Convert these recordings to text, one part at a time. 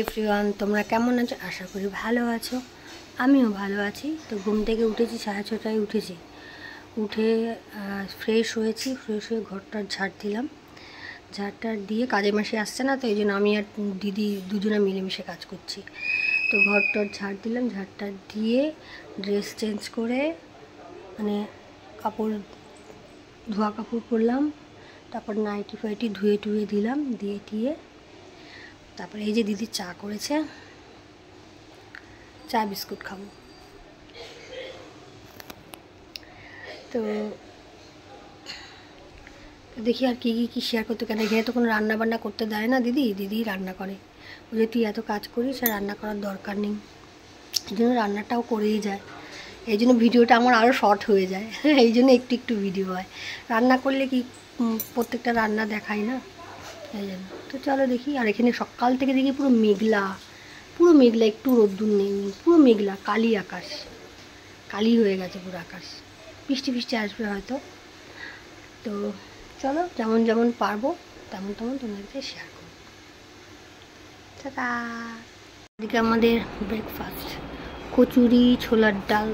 Everyone, তোমরা কেমন আছো? আশা করি ভালো আছো। আমিও ভালো আছি। তো ঘুম থেকে উঠেছি, 6:30টায় উঠেছি। উঠে ফ্রেশ হয়েছি, ফ্রেশ হয়ে ঘরটার ঝাড় দিলাম। ঝাড়টার দিয়ে কাজে মাসি আসছে না, তো এই জন্য আমি আর দিদি দুজনে মিলেমিশে কাজ করছি। তো ঘরটার ঝাড় দিলাম, ঝাড়টা দিয়ে ড্রেস চেঞ্জ করে মানে কাপড় ধোয়া কাপড় পরলাম, তারপর নাইটি ফাইটি ধুয়ে টুয়ে দিলাম, দিয়ে টিয়ে তারপরে এই যে দিদি চা করেছে, চা বিস্কুট খাবো। তো দেখি আর কি শেয়ার করতে, কেন এখানে তো কোনো রান্না বান্না করতে দেয় না দিদি রান্না করে। বলে তুই এত কাজ করিস আর রান্না করার দরকার নেই, এই জন্য রান্নাটাও করেই যায়। এই জন্য ভিডিওটা আমার আরও শর্ট হয়ে যায়, এই জন্য একটু ভিডিও হয়। রান্না করলে কি প্রত্যেকটা রান্না দেখাই না, এই জন্য। তো চলো দেখি। আর এখানে সকাল থেকে দেখি পুরো মেঘলা, একটু রোদ্দুর নেই, পুরো মেঘলা, কালি আকাশ, কালি হয়ে গেছে পুরো আকাশ। বৃষ্টি আসবে হয়তো। তো চলো, যেমন পারবো তেমন তোমাদেরকে শেয়ার করবো। টাটা। এদিকে আমাদের ব্রেকফাস্ট, কচুরি, ছোলার ডাল।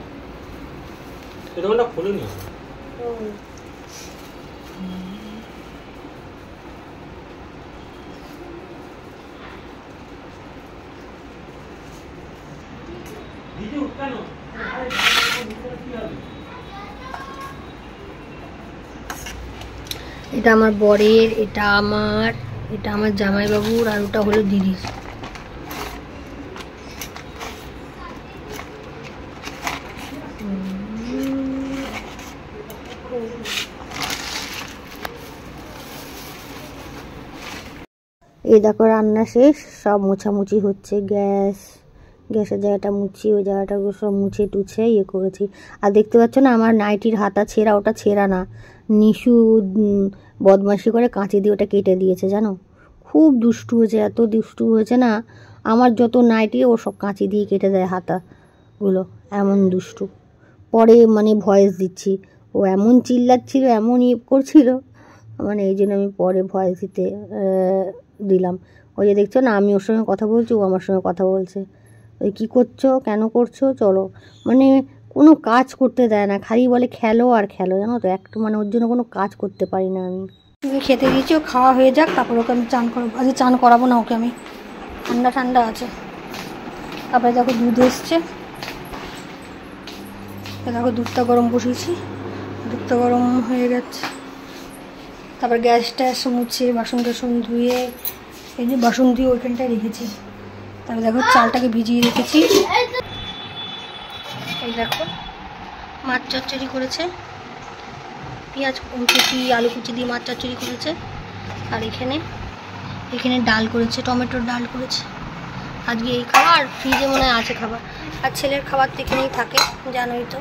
এটা আমার বরের, এটা আমার জামাইবাবুর, আর ওটা হলো দিদির। এই দেখো রান্না শেষ, সব মোছামুছি হচ্ছে। গ্যাসের জায়গাটা মুছি, ওই জায়গাটা সব মুছে টুছে ইয়ে করেছি। আর দেখতে পাচ্ছ না আমার নাইটির হাতা ছেঁড়া, ওটা ছেঁড়া না, নিশু বদমাশি করে কাঁচি দিয়ে ওটা কেটে দিয়েছে জানো। খুব দুষ্টু হয়েছে, এত দুষ্টু হয়েছে না, আমার যত নাইটি ও সব কাঁচি দিয়ে কেটে দেয় হাতাগুলো, এমন দুষ্টু। পরে মানে ভয়েস দিচ্ছি, ও এমন চিল্লাচ্ছিল, এমন ইয়ে করছিল, মানে এই জন্য আমি পরে ভয়েস দিলাম। ওই যে দেখছো না, আমি ওর সঙ্গে কথা বলছি, ও আমার সঙ্গে কথা বলছে। ওই কী করছো, কেন করছো, চলো, মানে কোনো কাজ করতে দেয় না, খালি বলে খেলো আর খেলো, জানো তো। একটু মানে ওর জন্য কোনো কাজ করতে পারি না আমি। তুমি খেতে দিয়েছি, ও খাওয়া হয়ে যাক, তারপর ওকে আমি চান করাবো। আজকে চান করাবো না ওকে আমি, ঠান্ডা আছে। তারপরে দেখো দুধ এসছে, দেখো দুধটা গরম বসিয়েছি, দুধটা গরম হয়ে গেছে। তারপর গ্যাসটা মুছে বাসন ধুয়ে, এই যে বাসন ধুয়ে ওইখানটায় রেখেছি। তারপর দেখো চালটাকে ভিজিয়ে রেখেছি। এই দেখো মাছ চচ্চড়ি করেছে, পেঁয়াজ কুচি আলু কুচি দিয়ে মাছ চচ্চড়ি করেছে। আর এখানে ডাল করেছে, টমেটোর ডাল করেছে। আজকে এই খাবার, ফ্রিজে মনে হয় আছে খাবার। আর ছেলের খাবার তো এখানেই থাকে, জানোই তো।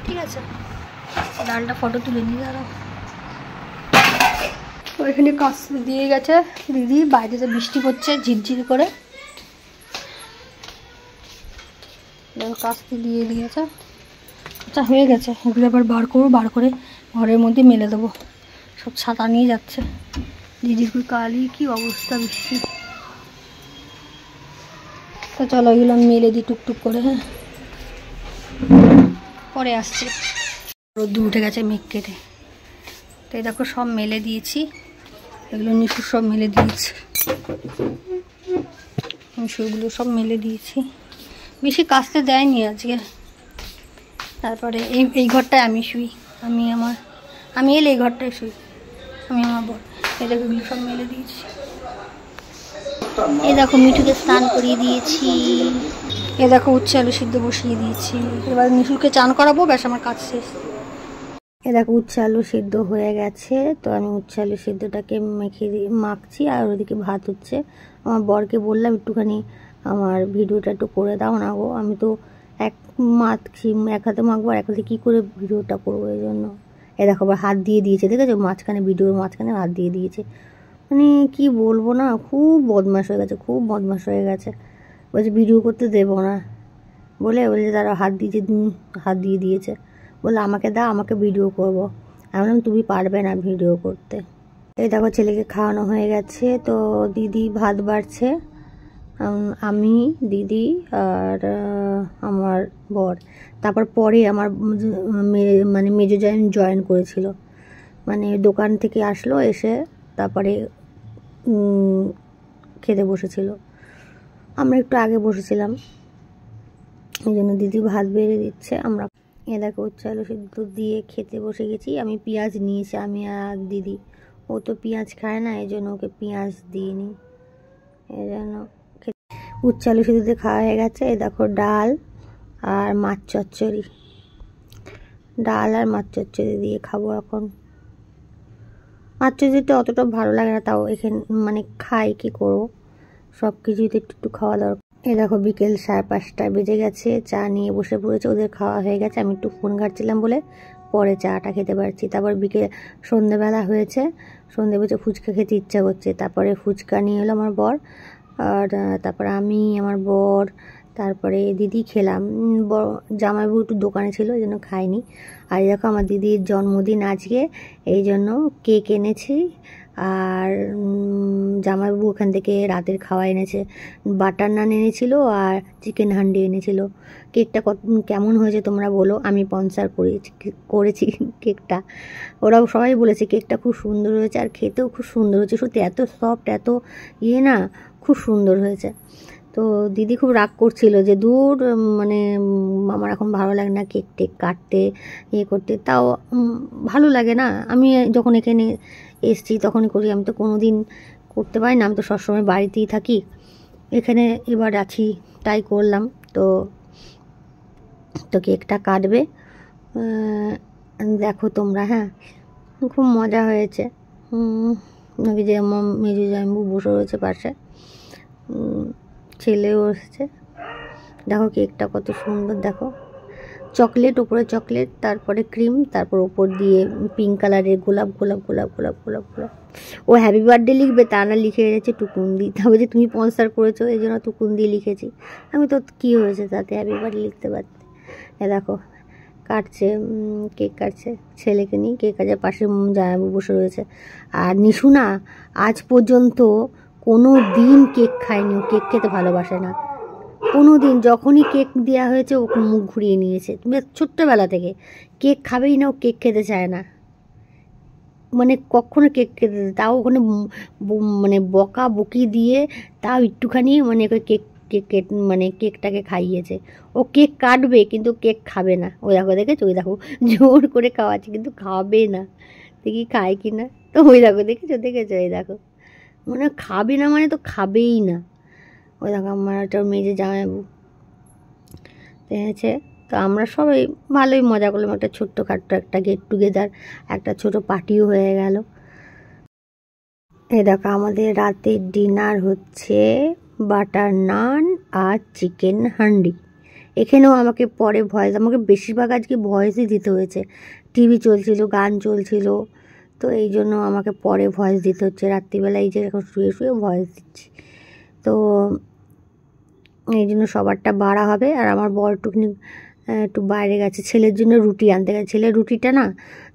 ঠিক আছে, ডালটা ফটো তুলে নিয়ে দাঁড়াও। ওইখানে কাস্তে দিয়ে গেছে দিদি, বাইরেতে বৃষ্টি পড়ছে ঝিরঝির করে, কাস্তে দিয়ে দিয়েছে। আচ্ছা হয়ে গেছে, এগুলো আবার বার করে ঘরের মধ্যে মেলে দেবো। সব ছাতা নিয়ে যাচ্ছে দিদির, কালি কি অবস্থা বৃষ্টি। তো চলো এগুলো মেলে দিই টুকটুক করে, হ্যাঁ পরে আসছি। রোদ্দুর উঠে গেছে মেঘ কেটে। তো এই দেখো সব মেলে দিয়েছি, এগুলো নিশুর সব মেলে দিয়েছি, নিশুরগুলো সব মেলে দিয়েছি। বেশি কাচতে দেয়নি আজকে। তারপরে এই ঘরটায় আমি শুই, আমি এলে এই ঘরটায় শুই, আমি আমার বর। এই দেখো এগুলো সব মেলে দিয়েছি। এই দেখো মিঠুকে স্নান করিয়ে দিয়েছি, এ দেখো উচ্ছে আলু সিদ্ধ বসিয়ে দিয়েছি। এবার নিশুকে চান করাবো, ব্যাস আমার কাজ শেষ। এ দেখো উচ্ছে আলু সিদ্ধ হয়ে গেছে, তো আমি উচ্ছে আলু সিদ্ধটাকে মাখছি, আর ওদিকে ভাত হচ্ছে। আমার বরকে বললাম একটুখানি আমার ভিডিওটা একটু করে দাও না গো, আমি তো এক হাতে মাখবো, আর এক হাতে কী করে ভিডিওটা করবো, এই জন্য। এ দেখো আবার হাত দিয়ে দিয়েছে, দেখেছো ভিডিওর মাঝখানে হাত দিয়ে দিয়েছে। মানে কি বলবো না, খুব বদমাশ হয়ে গেছে, বলছে ভিডিও করতে দেবো না বলে তারা হাত দিয়ে দিয়েছে, বলে আমাকে দাও, আমাকে ভিডিও করবো। আমি বললাম তুমি পারবে না ভিডিও করতে। এই দেখো ছেলেকে খাওয়ানো হয়ে গেছে, তো দিদি ভাত বাড়ছে, আমি, দিদি আর আমার বর। তারপর পরে আমার মানে মেজো জামাই জয়েন করেছিল, মানে দোকান থেকে আসলো, এসে তারপরে খেতে বসেছিল। আমরা একটু আগে বসেছিলাম, এই জন্য দিদি ভাত বেড়ে দিচ্ছে। আমরা দেখো উচ্ছে আলু সিদ্ধ দিয়ে খেতে বসে গেছি। আমি পেঁয়াজ নিয়েছি, আমি আর দিদি। ও তো পেঁয়াজ খায় না, এই জন্য ওকে পেঁয়াজ দিইনি, এই জন্য উচ্ছে আলু সিদ্ধ দিয়ে খাওয়া হয়ে গেছে। এই দেখো ডাল আর মাছ চচ্চড়ি, ডাল আর মাছ চচ্চড়ি দিয়ে খাবো এখন। মাছ চচ্চড়িটা অতটা ভালো লাগে না, তাও এখানে মানে খাই, কি করবো, সব কিছুই তো একটু একটু খাওয়া দরকার। এই দেখো বিকেল 5:30 বেজে গেছে, চা নিয়ে বসে পড়েছে, ওদের খাওয়া হয়ে গেছে। আমি একটু ফোন ঘাটছিলাম বলে পরে চাটা খেতে পারছি। তারপর সন্ধ্যেবেলা হয়েছে, সন্ধ্যে বসে ফুচকা খেতে ইচ্ছা করছে, তারপরে ফুচকা নিয়ে এলো আমার বর, আর তারপরে আমি, আমার বর, তারপরে দিদি খেলাম। জামাইবাবু একটু দোকানে ছিল, এই জন্য খাইনি। আর দেখো আমার দিদির জন্মদিন আজকে, এই জন্য কেক এনেছি, আর জামাইবাবু ওখান থেকে রাতের খাওয়া এনেছে, বাটার নান এনেছিল আর চিকেন হান্ডি এনেছিল। কেকটা কেমন হয়েছে তোমরা বলো, আমি স্পন্সর করেছি কেকটা। ওরাও সবাই বলেছে কেকটা খুব সুন্দর হয়েছে, আর খেতেও খুব সুন্দর হয়েছে, সত্যি এত সফট, এত না, খুব সুন্দর হয়েছে। তো দিদি খুব রাগ করছিল যে দূর, মানে আমার এখন ভালো লাগে না কেক টেক কাটতে, করতে, তাও ভালো লাগে না। আমি যখন এখানে এসছি তখনই করি, আমি তো কোনো দিন করতে পারি না, আমি তো সবসময় বাড়িতেই থাকি, এখানে এবার আছি তাই করলাম। তো কেকটা কাটবে, দেখো তোমরা। হ্যাঁ, খুব মজা হয়েছে। নাকি যে আমার মেজো জামাইবাবু বসে রয়েছে পাশে, ছেলেও এসেছে। দেখো কেকটা কত সুন্দর, দেখো চকলেট, উপরে চকলেট, তারপরে ক্রিম, তারপর ওপর দিয়ে পিঙ্ক কালারের গোলাপ গোলাপ গোলাপ গোলাপ গোলাপ গোলাপ। ও হ্যাপি বার্থডে লিখবে, তা না লিখে রেখেছে টুকুন্দি, তবে যে তুমি স্পন্সর করেছো এই জন্য টুকুন্দি লিখেছি। আমি তো কী হয়েছে তাতে, হ্যাপি বার্থডে লিখতে পারতে। দেখো কাটছে, কেক কাটছে, ছেলেকে নিয়ে কেক কাটছে, পাশে জামাইবাবু বসে রয়েছে। আর নিশু না আজ পর্যন্ত কোনো দিন কেক খায়নি, ও কেক খেতে ভালোবাসে না কোনো দিন। যখনই কেক দেওয়া হয়েছে ও মুখ ঘুরিয়ে নিয়েছে, তুমি ছোট্টবেলা থেকে কেক খাবেই না, ও কেক খেতে চায় না, মানে কখনো কেক খেতে, তাও ওখানে মানে বকা বকি দিয়ে তাও একটুখানি মানে কেক কেক মানে কেকটাকে খাইয়েছে। ও কেক কাটবে কিন্তু কেক খাবে না। ওই দেখো, দেখেছো, ওই দেখো জোর করে খাওয়াচ্ছে কিন্তু খাবে না, দেখি খায় কি না। তো ওই দেখো, দেখেছো দেখেছো, এই দেখো মানে খাবে না, মানে তো খাবেই না। ওই দেখো আমার একটা মেজে জামাইবাবু দেখেছে। তো আমরা সবাই ভালোই মজা করলাম, একটা ছোট্টখাট্টো একটা গেট টুগেদার, একটা ছোট পার্টিও হয়ে গেল। এই দেখো আমাদের রাতের ডিনার হচ্ছে বাটার নান আর চিকেন হান্ডি। এখানেও আমাকে পরে ভয়েস, আমাকে বেশিরভাগ আজকে ভয়েসই দিতে হয়েছে, টিভি চলছিল, গান চলছিল, তো এই জন্য আমাকে পরে ভয়েস দিতে হচ্ছে। রাত্রিবেলা এই যে এখন শুয়ে শুয়ে ভয়েস দিচ্ছি, তো এই জন্য সবারটা বাড়া হবে। আর আমার বর একটু বাইরে গেছে, ছেলের জন্য রুটি আনতে গেছে। ছেলের রুটিটা না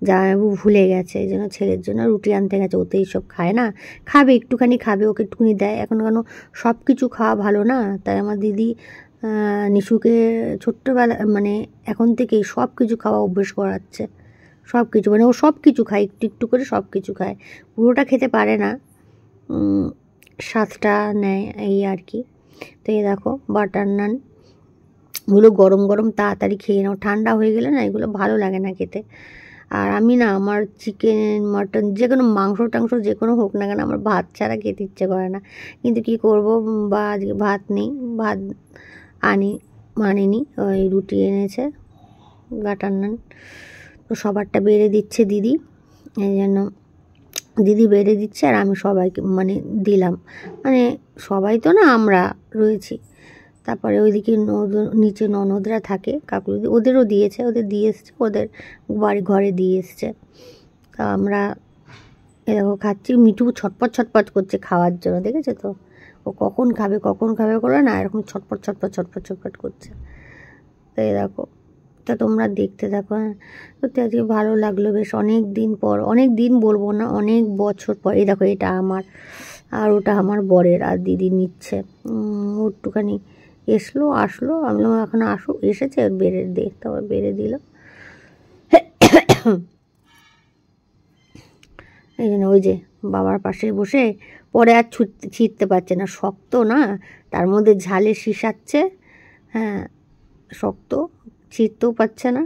জামাইবাবু ভুলে গেছে, এই জন্য ছেলের জন্য রুটি আনতে গেছে। ওতে এইসব খায় না, খাবে একটুখানি খাবে, ওকে একটুখানি দেয়। এখন কেন সব কিছু খাওয়া ভালো না, তাই আমার দিদি নিশুকে ছোট্টবেলা মানে এখন থেকেই সব কিছু খাওয়া অভ্যেস করাচ্ছে। সব কিছু মানে ও সব কিছু খায়, একটু একটু করে সব কিছু খায়, পুরোটা খেতে পারে না, স্বাদটা নেয় এই আর কি। তো এই দেখো বাটার নান, এগুলো গরম গরম তাড়াতাড়ি খেয়ে নাও, ঠান্ডা হয়ে গেলে না এগুলো ভালো লাগে না খেতে। আর আমি না, আমার চিকেন মাটন যে কোনো মাংস টাংস যে কোনো হোক না কেন, আমার ভাত ছাড়া খেতে ইচ্ছে করে না। কিন্তু কি করব, বা আজকে ভাত নেই, ভাত আনিনি, ওই রুটি এনেছে বাটার নান। তো সবারটা বেড়ে দিচ্ছে দিদি, এই জন্য দিদি বেড়ে দিচ্ছে আর আমি সবাইকে মানে দিলাম, মানে সবাই তো না আমরা রয়েছি। তারপরে ওইদিকে নিচে ননদরা থাকে, কাকুদি, ওদেরও দিয়েছে, ওদের দিয়ে এসছে, ওদের বাড়ি ঘরে দিয়ে এসছে। তা আমরা এরকম খাচ্ছি। মিঠু ছটপট ছটপট করছে খাওয়ার জন্য, দেখেছো তো, ও কখন খাবে করে না এরকম ছটপট ছটপট ছটপট ছটপট করছে। তো এই দেখো, তা তোমরা দেখতে থাকো। হ্যাঁ, সত্যি আজকে ভালো লাগলো বেশ, অনেক দিন পর, অনেক দিন বলবো না, অনেক বছর পর। এই দেখো এটা আমার, আর ওটা আমার বরের, আর দিদি নিচ্ছে, ও একটুখানি আসলো, আমি বললাম এখন আসুক, এসেছে বেড়ে দে, তারপর বেড়ে দিল। এই জন্য ওই যে বাবার পাশে বসে পরে আর ছিঁড়তে পারছে না, শক্ত না, তার মধ্যে ঝালে শিশাচ্ছে, হ্যাঁ শক্ত, ছিঁড়তেও পারছে না।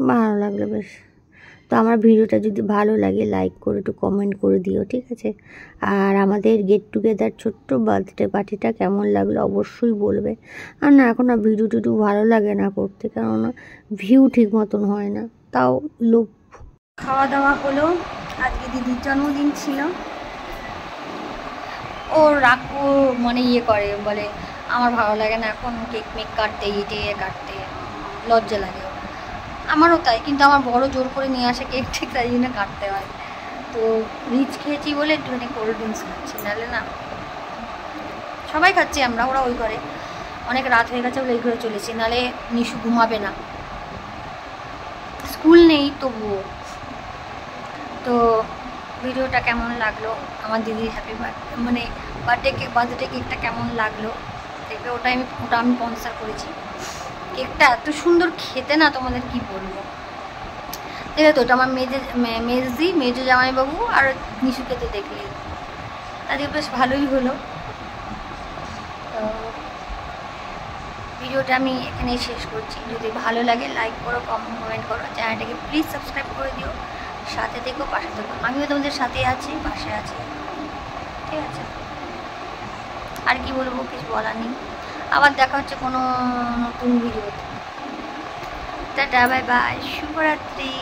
ভালো লাগলো বেশ। তো আমার ভিডিওটা যদি ভালো লাগে লাইক করে একটু কমেন্ট করে দিও, ঠিক আছে? আর আমাদের গেট টুগেদার ছোট্ট বার্থডে পার্টিটা কেমন লাগলো অবশ্যই বলবে। আর না এখন না ভিডিও টিডিও ভালো লাগে না করতে, কেননা ভিউ ঠিক মতন হয় না, তাও লোক। খাওয়া দাওয়া হলো, আজকে দিদির জন্মদিন ছিল। ও রাখো মানে ইয়ে করে, বলে আমার ভালো লাগে না এখন কেক মেক কাটতে, ইটে কাটতে লজ্জা লাগে। আমারও তাই, কিন্তু আমার বড় জোর করে নিয়ে আসে কেক ঠিক, তাই জন্য কাটতে হয়। তো রিচ খেয়েছি বলে একটুখানি কোল্ড ড্রিঙ্কস খাচ্ছি, নাহলে না সবাই খাচ্ছি আমরা, ওরা ওই ঘরে, অনেক রাত হয়ে গেছে বলে এই ঘরে চলেছি, নাহলে নিশু ঘুমাবে না, স্কুল নেই তবুও। তো ভিডিওটা কেমন লাগলো, আমার দিদির হ্যাপি বার্থডে মানে বার্থডে কেকটা কেমন লাগলো দেখবে, ওটা আমি স্পন্সর করেছি। কেকটা এত সুন্দর খেতে না, তোমাদের কি বলবো। ঠিক আছে, তো ওটা আমার মেজো জামাইবাবু আর নিশু খেতে দেখলেই, তাদের বেশ ভালোই হলো। তো ভিডিওটা আমি এখানেই শেষ করছি। যদি ভালো লাগে লাইক করো, কমেন্ট করো, চ্যানেলটাকে প্লিজ সাবস্ক্রাইব করে দিও, সাথে থেকো, পাশে থেকো, আমিও তোমাদের সাথে আছি, পাশে আছি, ঠিক আছে? আর কি বলবো, কিছু বলার নেই। আবার দেখা হচ্ছে কোনো নতুন ভিডিওতে। টাটা, বাই বাই, শুভরাত্রি।